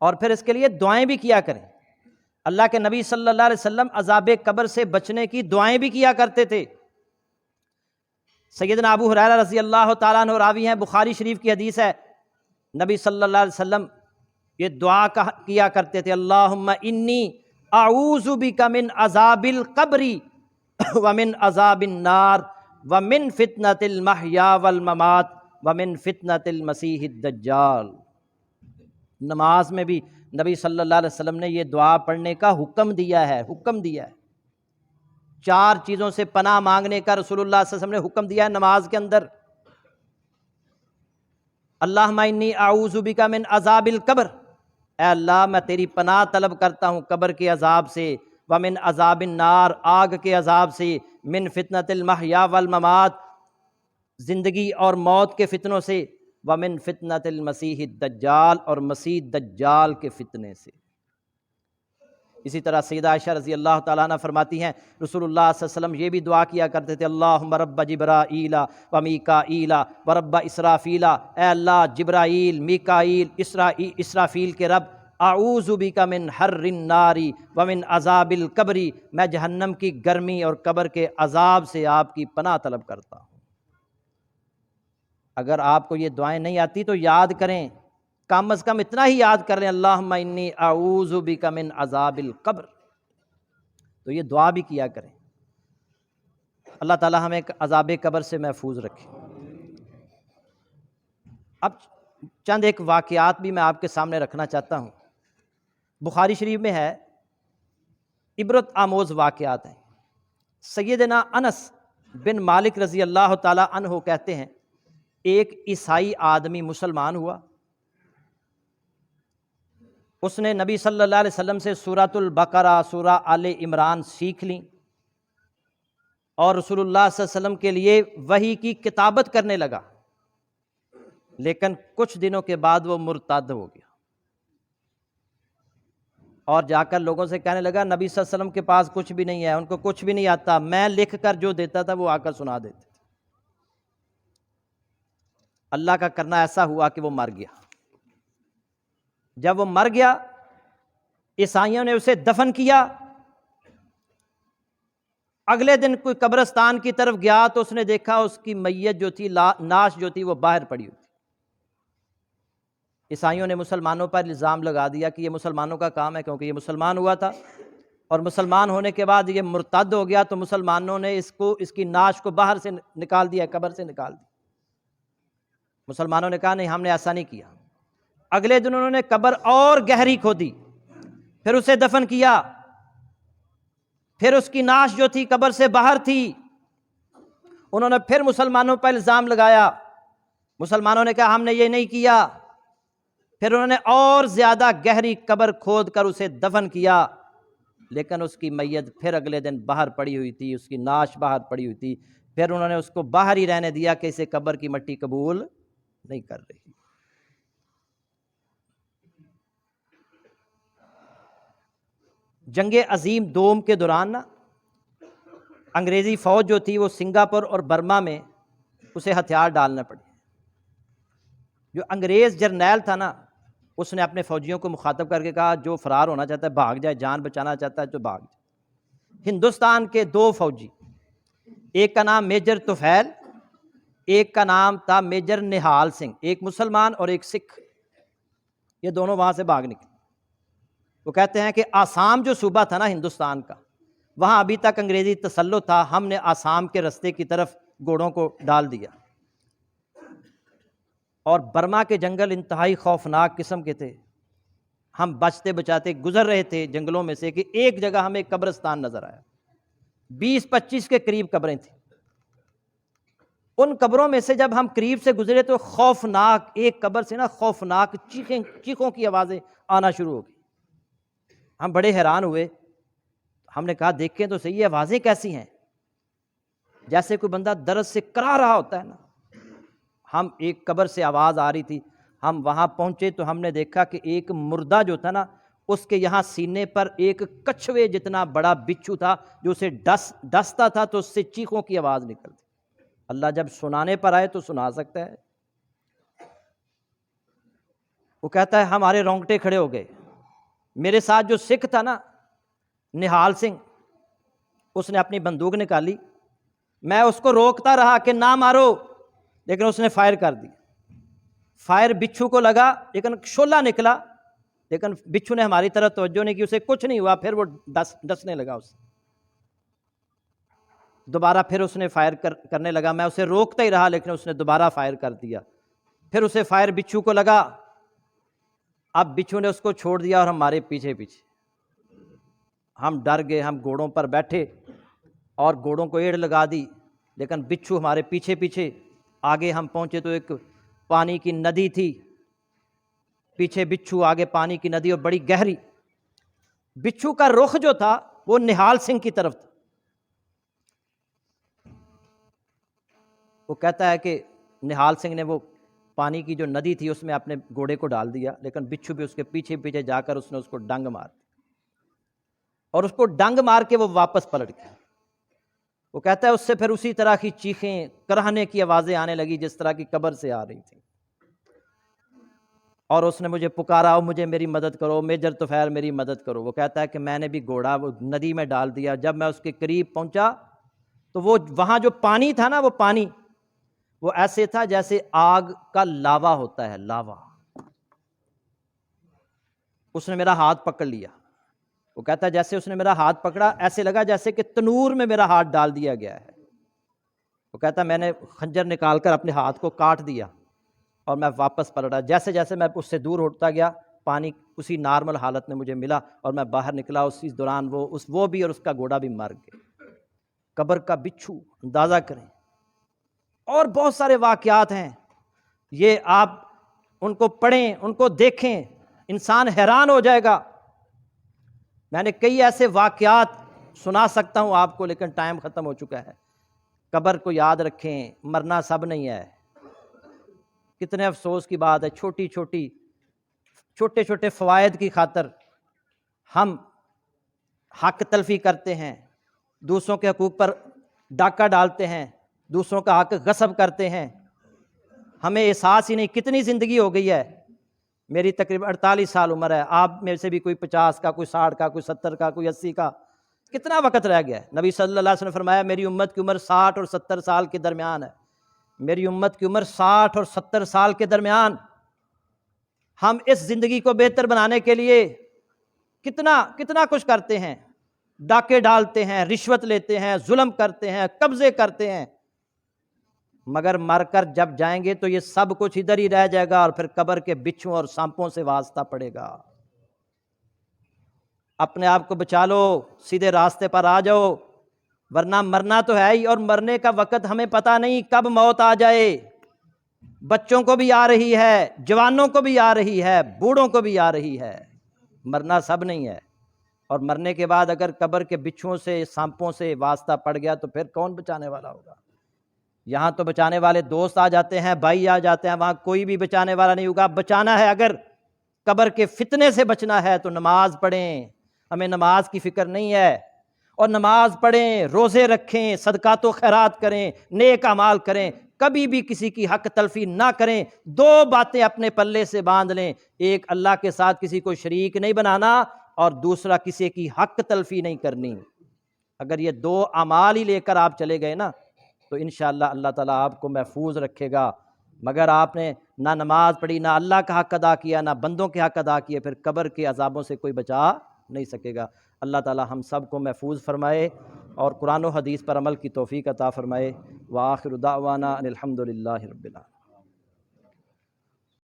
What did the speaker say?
اور پھر اس کے لیے دعائیں بھی کیا کریں۔ اللہ کے نبی صلی اللہ علیہ وسلم عذاب قبر سے بچنے کی دعائیں بھی کیا کرتے تھے۔ سیدنا ابو ہریرہ رضی اللہ تعالیٰ عنہ راوی ہیں، بخاری شریف کی حدیث ہے، نبی صلی اللہ علیہ وسلم یہ دعا کیا کرتے تھے، اللہم انی اعوذ بک من عذاب القبر ومن عذاب النار ومن فتنۃ المحیا والممات ومن فتنۃ المسیح الدجال۔ نماز میں بھی نبی صلی اللہ علیہ وسلم نے یہ دعا پڑھنے کا حکم دیا ہے، چار چیزوں سے پناہ مانگنے کا رسول اللہ صلی اللہ علیہ وسلم نے حکم دیا ہے نماز کے اندر۔ اللہم انی اعوذ بک من عذاب القبر، اے اللہ میں تیری پناہ طلب کرتا ہوں قبر کے عذاب سے، ومن عذاب النار آگ کے عذاب سے، من فتنۃ المحیا والممات زندگی اور موت کے فتنوں سے، ومن فتنۃ المسیح الدجال اور مسیح دجال کے فتنے سے۔ اسی طرح سیدہ عائشہ رضی اللہ تعالیٰ عنہ فرماتی ہیں رسول اللہ صلی اللہ علیہ وسلم یہ بھی دعا کیا کرتے تھے، اللہم رب جبرائیل و میکائیل و رب اسرافیل، اے اللہ جبرائیل، میکائیل، اسرافیل کے رب، اعوذ بک من حر النار ومن عذاب القبر، میں جہنم کی گرمی اور قبر کے عذاب سے آپ کی پناہ طلب کرتا ہوں۔ اگر آپ کو یہ دعائیں نہیں آتی تو یاد کریں، کم از کم اتنا ہی یاد کر لیں، اللہم انی اعوذ بک من عذاب القبر، تو یہ دعا بھی کیا کریں۔ اللہ تعالی ہمیں عذاب قبر سے محفوظ رکھے۔ اب چند ایک واقعات بھی میں آپ کے سامنے رکھنا چاہتا ہوں، بخاری شریف میں ہے، عبرت آموز واقعات ہیں۔ سیدنا انس بن مالک رضی اللہ تعالی عنہ کہتے ہیں ایک عیسائی آدمی مسلمان ہوا، اس نے نبی صلی اللہ علیہ وسلم سے سورۃ البقرہ، سورہ آل عمران سیکھ لیں اور رسول اللہ صلی اللہ علیہ وسلم کے لیے وحی کی کتابت کرنے لگا، لیکن کچھ دنوں کے بعد وہ مرتد ہو گیا اور جا کر لوگوں سے کہنے لگا نبی صلی اللہ علیہ وسلم کے پاس کچھ بھی نہیں ہے، ان کو کچھ بھی نہیں آتا، میں لکھ کر جو دیتا تھا وہ آ کر سنا دیتے تھے۔ اللہ کا کرنا ایسا ہوا کہ وہ مر گیا۔ جب وہ مر گیا عیسائیوں نے اسے دفن کیا، اگلے دن کوئی قبرستان کی طرف گیا تو اس نے دیکھا اس کی میت جو تھی، ناش جو تھی وہ باہر پڑی ہوئی تھی۔ عیسائیوں نے مسلمانوں پر الزام لگا دیا کہ یہ مسلمانوں کا کام ہے، کیونکہ یہ مسلمان ہوا تھا اور مسلمان ہونے کے بعد یہ مرتد ہو گیا، تو مسلمانوں نے اس کی ناش کو باہر سے نکال دیا، قبر سے نکال دی۔ مسلمانوں نے کہا نہیں، ہم نے ایسا نہیں کیا۔ اگلے دن انہوں نے قبر اور گہری کھودی، پھر اسے دفن کیا، پھر اس کی ناش جو تھی قبر سے باہر تھی، انہوں نے پھر مسلمانوں پر الزام لگایا، مسلمانوں نے کہا ہم نے یہ نہیں کیا، پھر انہوں نے اور زیادہ گہری قبر کھود کر اسے دفن کیا، لیکن اس کی میت پھر اگلے دن باہر پڑی ہوئی تھی، اس کی ناش باہر پڑی ہوئی تھی، پھر انہوں نے اس کو باہر ہی رہنے دیا کہ اسے قبر کی مٹی قبول نہیں کر رہی۔ جنگ عظیم دوم کے دوران انگریزی فوج جو تھی وہ سنگاپور اور برما میں اسے ہتھیار ڈالنا پڑے۔ جو انگریز جرنیل تھا نا، اس نے اپنے فوجیوں کو مخاطب کر کے کہا جو فرار ہونا چاہتا ہے بھاگ جائے، جان بچانا چاہتا ہے تو بھاگ جائے۔ ہندوستان کے دو فوجی، ایک کا نام میجر طفیل، ایک کا نام تھا میجر نہال سنگھ، ایک مسلمان اور ایک سکھ، یہ دونوں وہاں سے بھاگ نکلے۔ وہ کہتے ہیں کہ آسام جو صوبہ تھا نا ہندوستان کا، وہاں ابھی تک انگریزی تسلط تھا، ہم نے آسام کے رستے کی طرف گھوڑوں کو ڈال دیا، اور برما کے جنگل انتہائی خوفناک قسم کے تھے۔ ہم بچتے بچاتے گزر رہے تھے جنگلوں میں سے کہ ایک جگہ ہمیں قبرستان نظر آیا، 20-25 کے قریب قبریں تھیں۔ ان قبروں میں سے جب ہم قریب سے گزرے تو خوفناک، ایک قبر سے نا خوفناک چیخوں کی آوازیں آنا شروع ہو گئی۔ ہم بڑے حیران ہوئے، ہم نے کہا دیکھیں تو صحیح، یہ آوازیں کیسی ہیں؟ جیسے کوئی بندہ درد سے کرا رہا ہوتا ہے نا۔ ہم ایک قبر سے آواز آ رہی تھی، ہم وہاں پہنچے تو ہم نے دیکھا کہ ایک مردہ جو تھا نا، اس کے یہاں سینے پر ایک کچھوے جتنا بڑا بچھو تھا، جو اسے ڈستا تھا تو اس سے چیخوں کی آواز نکلتی۔ اللہ جب سنانے پر آئے تو سنا سکتا ہے۔ وہ کہتا ہے ہمارے رونگٹے کھڑے ہو گئے. میرے ساتھ جو سکھ تھا نا نہال سنگھ، اس نے اپنی بندوق نکالی. میں اس کو روکتا رہا کہ نہ مارو، لیکن اس نے فائر کر دی. فائر بچھو کو لگا لیکن شعلہ نکلا، لیکن بچھو نے ہماری طرف توجہ نہیں کی، اسے کچھ نہیں ہوا. پھر وہ ڈسنے لگا اسے. دوبارہ پھر اس نے فائر کرنے لگا. میں اسے روکتا ہی رہا لیکن اس نے دوبارہ فائر کر دیا. پھر اسے فائر بچھو کو لگا. اب بچھو نے اس کو چھوڑ دیا اور ہمارے پیچھے پیچھے. ہم ڈر گئے، ہم گھوڑوں پر بیٹھے اور گھوڑوں کو ایڑ لگا دی، لیکن بچھو ہمارے پیچھے پیچھے. آگے ہم پہنچے تو ایک پانی کی ندی تھی، پیچھے بچھو، آگے پانی کی ندی اور بڑی گہری. بچھو کا رخ جو تھا وہ نہال سنگھ کی طرف تھا. وہ کہتا ہے کہ نہال سنگھ نے وہ پانی کی جو ندی تھی اس میں اپنے گھوڑے کو ڈال دیا، لیکن بچھو بھی اس کے پیچھے پیچھے جا کر اس نے اس کو ڈنگ مار دی، اور اس کو ڈنگ مار کے وہ واپس پلٹ گیا. وہ کہتا ہے اس سے پھر اسی طرح کی چیخیں، کراہنے کی آوازیں آنے لگی جس طرح کی قبر سے آ رہی تھیں. اور اس نے مجھے پکارا، او مجھے میری مدد کرو، میجر طفیل میری مدد کرو. وہ کہتا ہے کہ میں نے بھی گھوڑا وہ ندی میں ڈال دیا. جب میں اس کے قریب پہنچا تو وہ وہاں جو پانی تھا نا، وہ پانی وہ ایسے تھا جیسے آگ کا لاوا ہوتا ہے، لاوا. اس نے میرا ہاتھ پکڑ لیا. وہ کہتا ہے جیسے اس نے میرا ہاتھ پکڑا ایسے لگا جیسے کہ تنور میں میرا ہاتھ ڈال دیا گیا ہے. وہ کہتا ہے میں نے خنجر نکال کر اپنے ہاتھ کو کاٹ دیا اور میں واپس پلٹا. جیسے جیسے میں اس سے دور ہوتا گیا پانی اسی نارمل حالت میں مجھے ملا اور میں باہر نکلا. اسی دوران وہ بھی اور اس کا گھوڑا بھی مر گئے. قبر کا بچھو، اندازہ کریں. اور بہت سارے واقعات ہیں، یہ آپ ان کو پڑھیں، ان کو دیکھیں، انسان حیران ہو جائے گا. میں نے کئی ایسے واقعات سنا سکتا ہوں آپ کو، لیکن ٹائم ختم ہو چکا ہے. قبر کو یاد رکھیں، مرنا سب نہیں ہے. کتنے افسوس کی بات ہے، چھوٹے چھوٹے فوائد کی خاطر ہم حق تلفی کرتے ہیں، دوسروں کے حقوق پر ڈاکہ ڈالتے ہیں، دوسروں کا حق غصب کرتے ہیں. ہمیں احساس ہی نہیں کتنی زندگی ہو گئی ہے. میری تقریباً 48 سال عمر ہے. آپ میں سے بھی کوئی 50 کا، کوئی 60 کا، کوئی 70 کا، کوئی 80 کا. کتنا وقت رہ گیا ہے؟ نبی صلی اللہ علیہ وسلم نے فرمایا میری امت کی عمر 60 اور 70 سال کے درمیان ہے. میری امت کی عمر 60 اور 70 سال کے درمیان. ہم اس زندگی کو بہتر بنانے کے لیے کتنا کچھ کرتے ہیں. ڈاکے ڈالتے ہیں، رشوت لیتے ہیں، ظلم کرتے ہیں، قبضے کرتے ہیں، مگر مر کر جب جائیں گے تو یہ سب کچھ ادھر ہی رہ جائے گا اور پھر قبر کے بچھوں اور سانپوں سے واسطہ پڑے گا. اپنے آپ کو بچا لو، سیدھے راستے پر آ جاؤ، ورنہ مرنا تو ہے ہی، اور مرنے کا وقت ہمیں پتہ نہیں کب موت آ جائے. بچوں کو بھی آ رہی ہے، جوانوں کو بھی آ رہی ہے، بوڑھوں کو بھی آ رہی ہے. مرنا سب نہیں ہے. اور مرنے کے بعد اگر قبر کے بچھوؤں سے، سانپوں سے واسطہ پڑ گیا تو پھر کون بچانے والا ہوگا؟ یہاں تو بچانے والے دوست آ جاتے ہیں، بھائی آ جاتے ہیں، وہاں کوئی بھی بچانے والا نہیں ہوگا. بچانا ہے، اگر قبر کے فتنے سے بچنا ہے تو نماز پڑھیں. ہمیں نماز کی فکر نہیں ہے، اور نماز پڑھیں، روزے رکھیں، صدقات و خیرات کریں، نیک اعمال کریں. کبھی بھی کسی کی حق تلفی نہ کریں. 2 باتیں اپنے پلے سے باندھ لیں، ایک اللہ کے ساتھ کسی کو شریک نہیں بنانا، اور دوسرا کسی کی حق تلفی نہیں کرنی. اگر یہ 2 اعمال ہی لے کر آپ چلے گئے نا تو انشاءاللہ اللہ تعالیٰ آپ کو محفوظ رکھے گا. مگر آپ نے نہ نماز پڑھی، نہ اللہ کا حق ادا کیا، نہ بندوں کے حق ادا کیے، پھر قبر کے عذابوں سے کوئی بچا نہیں سکے گا. اللہ تعالیٰ ہم سب کو محفوظ فرمائے اور قرآن و حدیث پر عمل کی توفیق عطا فرمائے. وآخر دعوانا ان الحمد للہ رب العالمین.